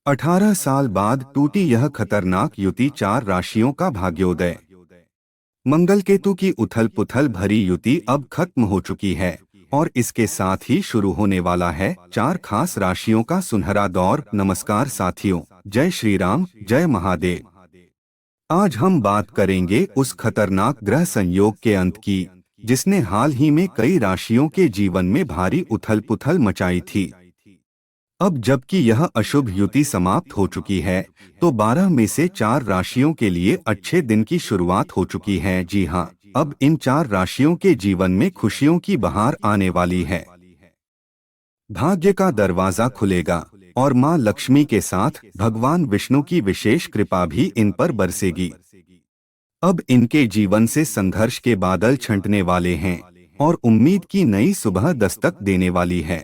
18 साल बाद टूटी यह खतरनाक युति, 4 राशियों का भाग्योदय। मंगल केतु की उथल पुथल भरी युति अब खत्म हो चुकी है और इसके साथ ही शुरू होने वाला है 4 खास राशियों का सुनहरा दौर। नमस्कार साथियों, जय श्री राम, जय महादेव। आज हम बात करेंगे उस खतरनाक ग्रह संयोग के अंत की, जिसने हाल ही में कई राशियों के जीवन में भारी उथल पुथल मचाई थी। अब जबकि यह अशुभ युति समाप्त हो चुकी है, तो 12 में से 4 राशियों के लिए अच्छे दिन की शुरुआत हो चुकी है। जी हाँ, अब इन 4 राशियों के जीवन में खुशियों की बहार आने वाली है। भाग्य का दरवाजा खुलेगा और माँ लक्ष्मी के साथ भगवान विष्णु की विशेष कृपा भी इन पर बरसेगी। अब इनके जीवन से संघर्ष के बादल छंटने वाले हैं और उम्मीद की नई सुबह दस्तक देने वाली है।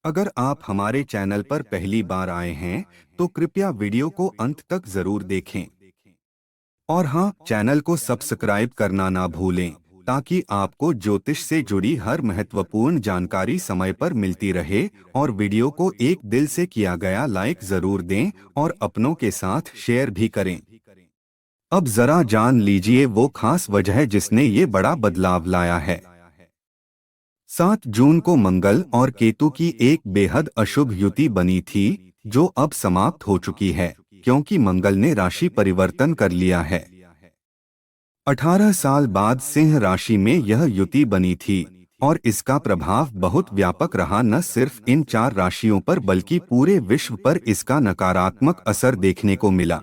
अगर आप हमारे चैनल पर पहली बार आए हैं, तो कृपया वीडियो को अंत तक जरूर देखें। और हाँ, चैनल को सब्सक्राइब करना ना भूलें, ताकि आपको ज्योतिष से जुड़ी हर महत्वपूर्ण जानकारी समय पर मिलती रहे। और वीडियो को एक दिल से किया गया लाइक जरूर दें और अपनों के साथ शेयर भी करें। अब जरा जान लीजिए वो खास वजह जिसने ये बड़ा बदलाव लाया है। 7 जून को मंगल और केतु की एक बेहद अशुभ युति बनी थी, जो अब समाप्त हो चुकी है, क्योंकि मंगल ने राशि परिवर्तन कर लिया है। 18 साल बाद सिंह राशि में यह युति बनी थी और इसका प्रभाव बहुत व्यापक रहा। न सिर्फ इन 4 राशियों पर बल्कि पूरे विश्व पर इसका नकारात्मक असर देखने को मिला।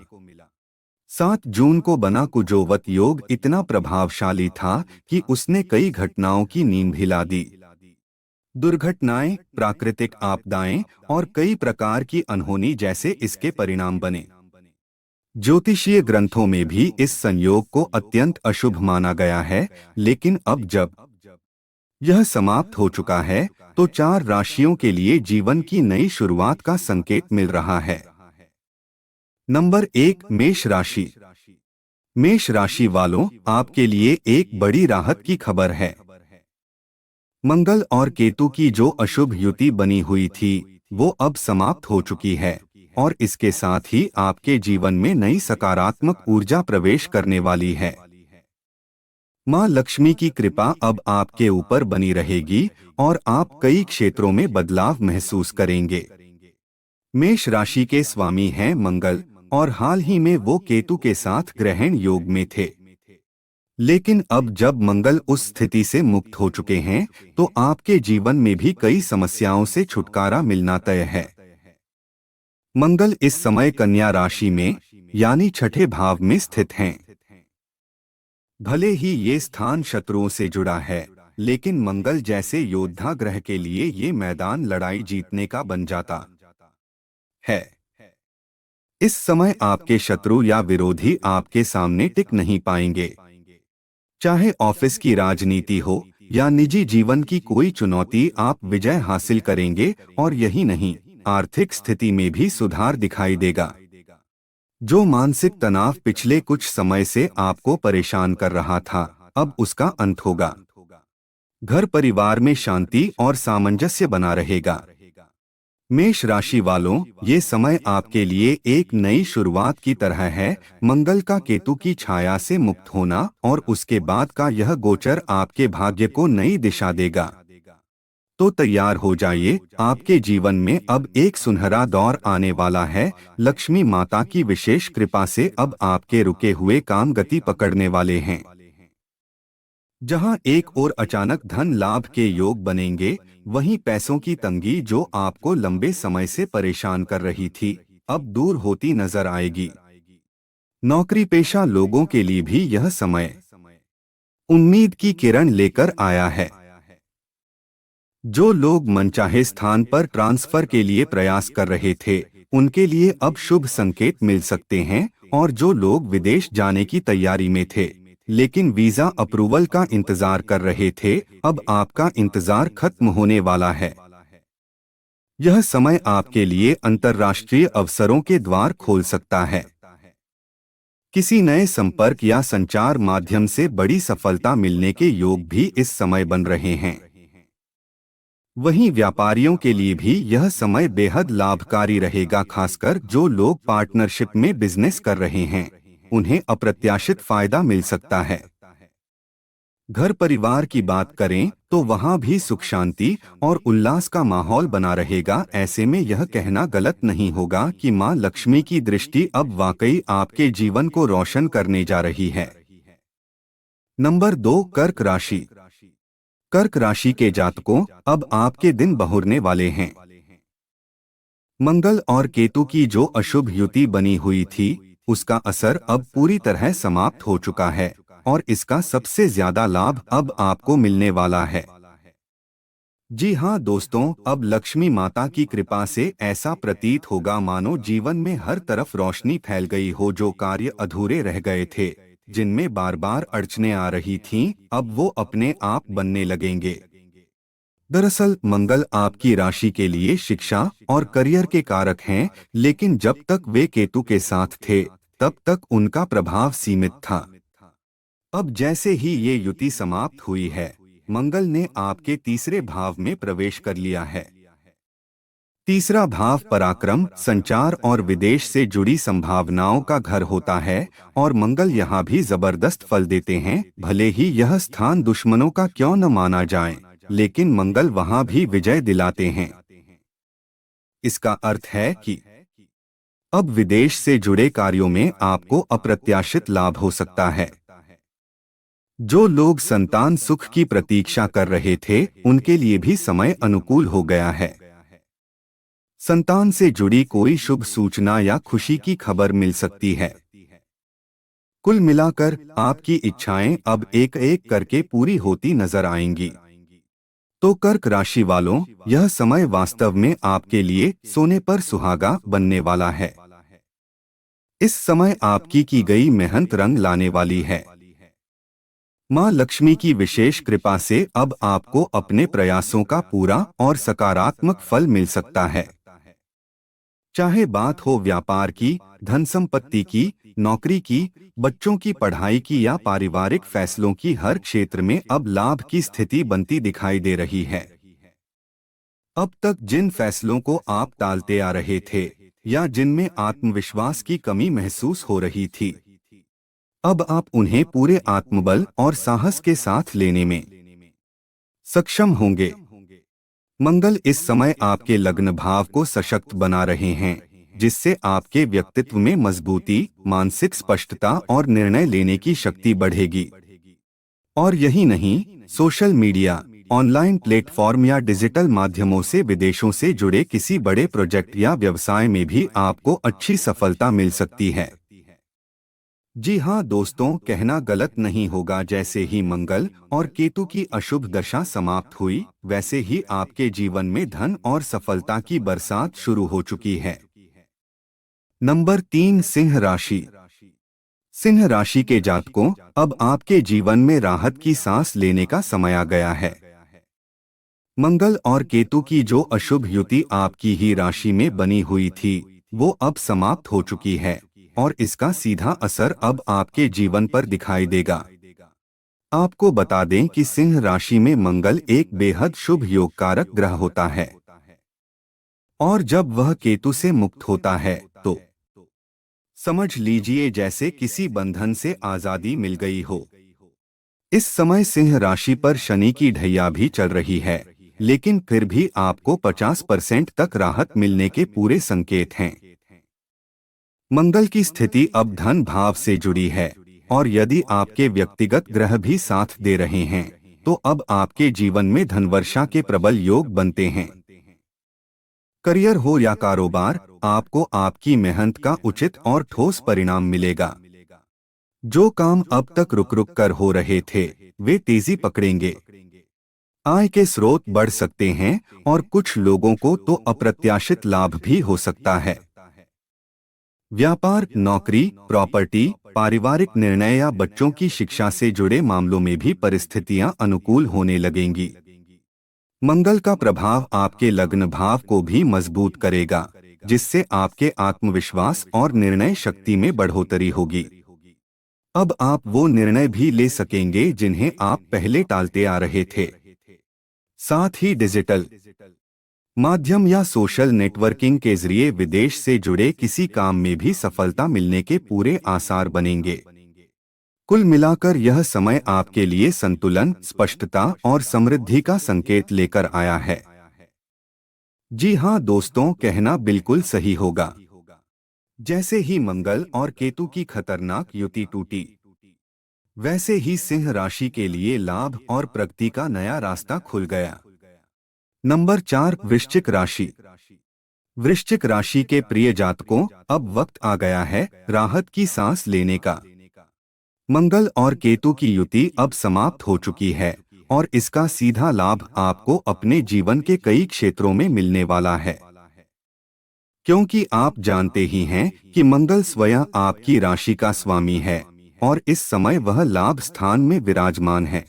7 जून को बना कुजोवत योग इतना प्रभावशाली था कि उसने कई घटनाओं की नींद हिला दी। दुर्घटनाएं, प्राकृतिक आपदाएं और कई प्रकार की अनहोनी जैसे इसके परिणाम बने। ज्योतिषीय ग्रंथों में भी इस संयोग को अत्यंत अशुभ माना गया है, लेकिन अब जब यह समाप्त हो चुका है, तो 4 राशियों के लिए जीवन की नई शुरुआत का संकेत मिल रहा है। नंबर 1, मेष राशि। मेष राशि वालों, आपके लिए एक बड़ी राहत की खबर है। मंगल और केतु की जो अशुभ युति बनी हुई थी, वो अब समाप्त हो चुकी है और इसके साथ ही आपके जीवन में नई सकारात्मक ऊर्जा प्रवेश करने वाली है। माँ लक्ष्मी की कृपा अब आपके ऊपर बनी रहेगी और आप कई क्षेत्रों में बदलाव महसूस करेंगे। मेष राशि के स्वामी हैं मंगल और हाल ही में वो केतु के साथ ग्रहण योग में थे। लेकिन अब जब मंगल उस स्थिति से मुक्त हो चुके हैं, तो आपके जीवन में भी कई समस्याओं से छुटकारा मिलना तय है। मंगल इस समय कन्या राशि में यानी छठे भाव में स्थित हैं। भले ही ये स्थान शत्रुओं से जुड़ा है, लेकिन मंगल जैसे योद्धा ग्रह के लिए ये मैदान लड़ाई जीतने का बन जाता है। इस समय आपके शत्रु या विरोधी आपके सामने टिक नहीं पाएंगे। चाहे ऑफिस की राजनीति हो या निजी जीवन की कोई चुनौती, आप विजय हासिल करेंगे। और यही नहीं, आर्थिक स्थिति में भी सुधार दिखाई देगा। जो मानसिक तनाव पिछले कुछ समय से आपको परेशान कर रहा था, अब उसका अंत होगा। घर परिवार में शांति और सामंजस्य बना रहेगा। मेष राशि वालों, ये समय आपके लिए एक नई शुरुआत की तरह है। मंगल का केतु की छाया से मुक्त होना और उसके बाद का यह गोचर आपके भाग्य को नई दिशा देगा। तो तैयार हो जाइए, आपके जीवन में अब एक सुनहरा दौर आने वाला है। लक्ष्मी माता की विशेष कृपा से अब आपके रुके हुए काम गति पकड़ने वाले हैं। जहां एक ओर अचानक धन लाभ के योग बनेंगे, वहीं पैसों की तंगी जो आपको लंबे समय से परेशान कर रही थी, अब दूर होती नजर आएगी। नौकरी पेशा लोगों के लिए भी यह समय उम्मीद की किरण लेकर आया है। जो लोग मनचाहे स्थान पर ट्रांसफर के लिए प्रयास कर रहे थे, उनके लिए अब शुभ संकेत मिल सकते हैं। और जो लोग विदेश जाने की तैयारी में थे, लेकिन वीजा अप्रूवल का इंतजार कर रहे थे, अब आपका इंतजार खत्म होने वाला है। यह समय आपके लिए अंतर्राष्ट्रीय अवसरों के द्वार खोल सकता है। किसी नए संपर्क या संचार माध्यम से बड़ी सफलता मिलने के योग भी इस समय बन रहे हैं। वहीं व्यापारियों के लिए भी यह समय बेहद लाभकारी रहेगा, खासकर जो लोग पार्टनरशिप में बिजनेस कर रहे हैं, उन्हें अप्रत्याशित फायदा मिल सकता है। घर परिवार की बात करें तो वहां भी सुख शांति और उल्लास का माहौल बना रहेगा। ऐसे में यह कहना गलत नहीं होगा कि मां लक्ष्मी की दृष्टि अब वाकई आपके जीवन को रोशन करने जा रही है। नंबर 2, कर्क राशि। कर्क राशि के जातकों, अब आपके दिन बहुरने वाले हैं। मंगल और केतु की जो अशुभ युति बनी हुई थी, उसका असर अब पूरी तरह समाप्त हो चुका है और इसका सबसे ज्यादा लाभ अब आपको मिलने वाला है। जी हाँ दोस्तों, अब लक्ष्मी माता की कृपा से ऐसा प्रतीत होगा मानो जीवन में हर तरफ रोशनी फैल गई हो। जो कार्य अधूरे रह गए थे, जिनमें बार बार अड़चनें आ रही थीं, अब वो अपने आप बनने लगेंगे। दरअसल मंगल आपकी राशि के लिए शिक्षा और करियर के कारक हैं, लेकिन जब तक वे केतु के साथ थे, तब तक उनका प्रभाव सीमित था। अब जैसे ही ये युति समाप्त हुई है, मंगल ने आपके तीसरे भाव में प्रवेश कर लिया है। तीसरा भाव पराक्रम, संचार और विदेश से जुड़ी संभावनाओं का घर होता है और मंगल यहाँ भी जबरदस्त फल देते हैं। भले ही यह स्थान दुश्मनों का क्यों न माना जाए, लेकिन मंगल वहाँ भी विजय दिलाते हैं। इसका अर्थ है कि अब विदेश से जुड़े कार्यों में आपको अप्रत्याशित लाभ हो सकता है। जो लोग संतान सुख की प्रतीक्षा कर रहे थे, उनके लिए भी समय अनुकूल हो गया है। संतान से जुड़ी कोई शुभ सूचना या खुशी की खबर मिल सकती है। कुल मिलाकर आपकी इच्छाएं अब एक एक करके पूरी होती नजर आएंगी। तो कर्क राशि वालों, यह समय वास्तव में आपके लिए सोने पर सुहागा बनने वाला है। इस समय आपकी की गई मेहनत रंग लाने वाली है। मां लक्ष्मी की विशेष कृपा से अब आपको अपने प्रयासों का पूरा और सकारात्मक फल मिल सकता है। चाहे बात हो व्यापार की, धन संपत्ति की, नौकरी की, बच्चों की पढ़ाई की या पारिवारिक फैसलों की, हर क्षेत्र में अब लाभ की स्थिति बनती दिखाई दे रही है। अब तक जिन फैसलों को आप टालते आ रहे थे या जिनमें आत्मविश्वास की कमी महसूस हो रही थी, अब आप उन्हें पूरे आत्मबल और साहस के साथ लेने में सक्षम होंगे। मंगल इस समय आपके लग्न भाव को सशक्त बना रहे हैं, जिससे आपके व्यक्तित्व में मजबूती, मानसिक स्पष्टता और निर्णय लेने की शक्ति बढ़ेगी। और यही नहीं, सोशल मीडिया, ऑनलाइन प्लेटफॉर्म या डिजिटल माध्यमों से विदेशों से जुड़े किसी बड़े प्रोजेक्ट या व्यवसाय में भी आपको अच्छी सफलता मिल सकती है। जी हाँ दोस्तों, कहना गलत नहीं होगा, जैसे ही मंगल और केतु की अशुभ दशा समाप्त हुई, वैसे ही आपके जीवन में धन और सफलता की बरसात शुरू हो चुकी है। नंबर 3, सिंह राशि। सिंह राशि के जातकों, अब आपके जीवन में राहत की सांस लेने का समय आ गया है। मंगल और केतु की जो अशुभ युति आपकी ही राशि में बनी हुई थी, वो अब समाप्त हो चुकी है और इसका सीधा असर अब आपके जीवन पर दिखाई देगा। आपको बता दें कि सिंह राशि में मंगल एक बेहद शुभ योग कारक ग्रह होता है और जब वह केतु से मुक्त होता है तो समझ लीजिए जैसे किसी बंधन से आजादी मिल गई हो। इस समय सिंह राशि पर शनि की ढैया भी चल रही है, लेकिन फिर भी आपको 50% तक राहत मिलने के पूरे संकेत हैं। मंगल की स्थिति अब धन भाव से जुड़ी है और यदि आपके व्यक्तिगत ग्रह भी साथ दे रहे हैं, तो अब आपके जीवन में धनवर्षा के प्रबल योग बनते हैं। करियर हो या कारोबार, आपको आपकी मेहनत का उचित और ठोस परिणाम मिलेगा। जो काम अब तक रुक रुक कर हो रहे थे, वे तेजी पकड़ेंगे। आय के स्रोत बढ़ सकते हैं और कुछ लोगों को तो अप्रत्याशित लाभ भी हो सकता है। व्यापार, नौकरी, प्रॉपर्टी, पारिवारिक निर्णय या बच्चों की शिक्षा से जुड़े मामलों में भी परिस्थितियां अनुकूल होने लगेंगी। मंगल का प्रभाव आपके लग्न भाव को भी मजबूत करेगा, जिससे आपके आत्मविश्वास और निर्णय शक्ति में बढ़ोतरी होगी। अब आप वो निर्णय भी ले सकेंगे जिन्हें आप पहले टालते आ रहे थे। साथ ही डिजिटल माध्यम या सोशल नेटवर्किंग के जरिए विदेश से जुड़े किसी काम में भी सफलता मिलने के पूरे आसार बनेंगे। कुल मिलाकर यह समय आपके लिए संतुलन, स्पष्टता और समृद्धि का संकेत लेकर आया है। जी हाँ दोस्तों, कहना बिल्कुल सही होगा। जैसे ही मंगल और केतु की खतरनाक युति टूटी, वैसे ही सिंह राशि के लिए लाभ और प्रगति का नया रास्ता खुल गया। नंबर 4, वृश्चिक राशि। वृश्चिक राशि के प्रिय जातकों, अब वक्त आ गया है राहत की सांस लेने का। मंगल और केतु की युति अब समाप्त हो चुकी है और इसका सीधा लाभ आपको अपने जीवन के कई क्षेत्रों में मिलने वाला है। क्योंकि आप जानते ही हैं कि मंगल स्वयं आपकी राशि का स्वामी है और इस समय वह लाभ स्थान में विराजमान है।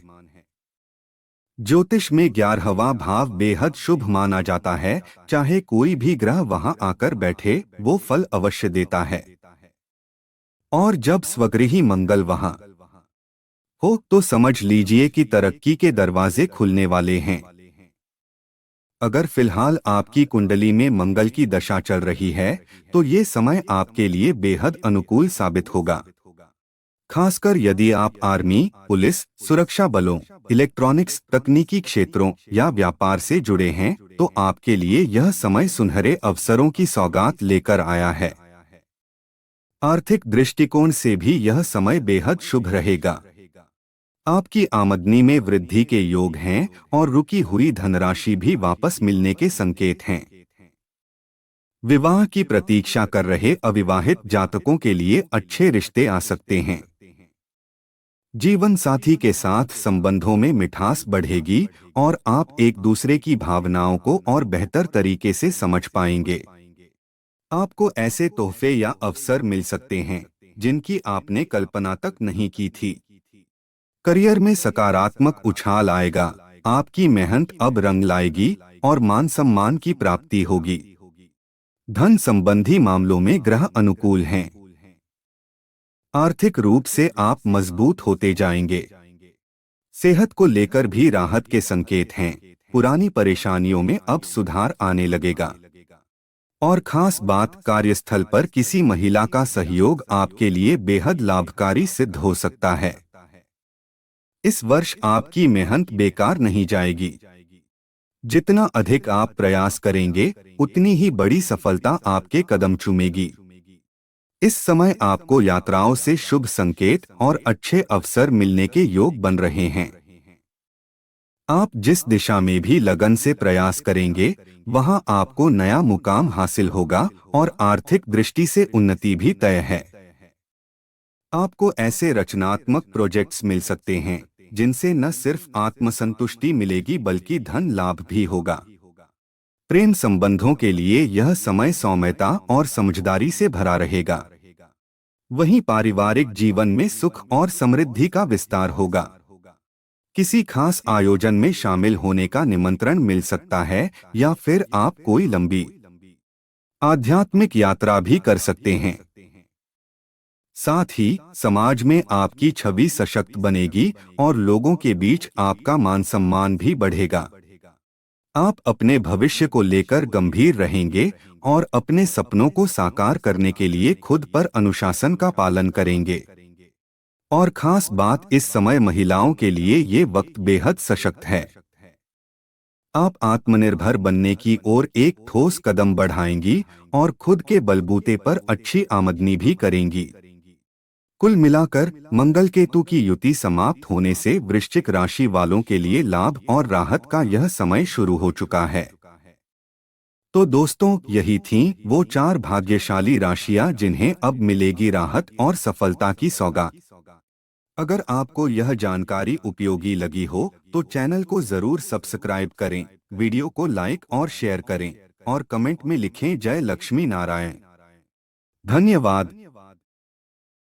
ज्योतिष में 11वां भाव बेहद शुभ माना जाता है। चाहे कोई भी ग्रह वहां आकर बैठे, वो फल अवश्य देता है। और जब स्वगृही मंगल वहां हो तो समझ लीजिए कि तरक्की के दरवाजे खुलने वाले हैं। अगर फिलहाल आपकी कुंडली में मंगल की दशा चल रही है तो ये समय आपके लिए बेहद अनुकूल साबित होगा। खासकर यदि आप आर्मी, पुलिस, सुरक्षा बलों, इलेक्ट्रॉनिक्स, तकनीकी क्षेत्रों या व्यापार से जुड़े हैं तो आपके लिए यह समय सुनहरे अवसरों की सौगात लेकर आया है। आर्थिक दृष्टिकोण से भी यह समय बेहद शुभ रहेगा। आपकी आमदनी में वृद्धि के योग हैं और रुकी हुई धनराशि भी वापस मिलने के संकेत हैं। विवाह की प्रतीक्षा कर रहे अविवाहित जातकों के लिए अच्छे रिश्ते आ सकते हैं। जीवन साथी के साथ संबंधों में मिठास बढ़ेगी और आप एक दूसरे की भावनाओं को और बेहतर तरीके से समझ पाएंगे। आपको ऐसे तोहफे या अवसर मिल सकते हैं जिनकी आपने कल्पना तक नहीं की थी। करियर में सकारात्मक उछाल आएगा। आपकी मेहनत अब रंग लाएगी और मान सम्मान की प्राप्ति होगी। धन संबंधी मामलों में ग्रह अनुकूल हैं। आर्थिक रूप से आप मजबूत होते जाएंगे। सेहत को लेकर भी राहत के संकेत हैं। पुरानी परेशानियों में अब सुधार आने लगेगा। और खास बात, कार्यस्थल पर किसी महिला का सहयोग आपके लिए बेहद लाभकारी सिद्ध हो सकता है। इस वर्ष आपकी मेहनत बेकार नहीं जाएगी। जितना अधिक आप प्रयास करेंगे, उतनी ही बड़ी सफलता आपके कदम चूमेगी। इस समय आपको यात्राओं से शुभ संकेत और अच्छे अवसर मिलने के योग बन रहे हैं। आप जिस दिशा में भी लगन से प्रयास करेंगे, वहां आपको नया मुकाम हासिल होगा और आर्थिक दृष्टि से उन्नति भी तय है। आपको ऐसे रचनात्मक प्रोजेक्ट्स मिल सकते हैं जिनसे न सिर्फ आत्मसंतुष्टि मिलेगी बल्कि धन लाभ भी होगा। प्रेम संबंधों के लिए यह समय सौम्यता और समझदारी से भरा रहेगा। वहीं पारिवारिक जीवन में सुख और समृद्धि का विस्तार होगा। किसी खास आयोजन में शामिल होने का निमंत्रण मिल सकता है या फिर आप कोई लंबी आध्यात्मिक यात्रा भी कर सकते हैं। साथ ही समाज में आपकी छवि सशक्त बनेगी और लोगों के बीच आपका मान सम्मान भी बढ़ेगा। आप अपने भविष्य को लेकर गंभीर रहेंगे और अपने सपनों को साकार करने के लिए खुद पर अनुशासन का पालन करेंगे। और खास बात, इस समय महिलाओं के लिए ये वक्त बेहद सशक्त है। आप आत्मनिर्भर बनने की ओर एक ठोस कदम बढ़ाएंगी और खुद के बलबूते पर अच्छी आमदनी भी करेंगी। कुल मिलाकर मंगल केतु की युति समाप्त होने से वृश्चिक राशि वालों के लिए लाभ और राहत का यह समय शुरू हो चुका है। तो दोस्तों, यही थीं वो 4 भाग्यशाली राशियां जिन्हें अब मिलेगी राहत और सफलता की सौगात। अगर आपको यह जानकारी उपयोगी लगी हो तो चैनल को जरूर सब्सक्राइब करें, वीडियो को लाइक और शेयर करें और कमेंट में लिखें जय लक्ष्मी नारायण। धन्यवाद।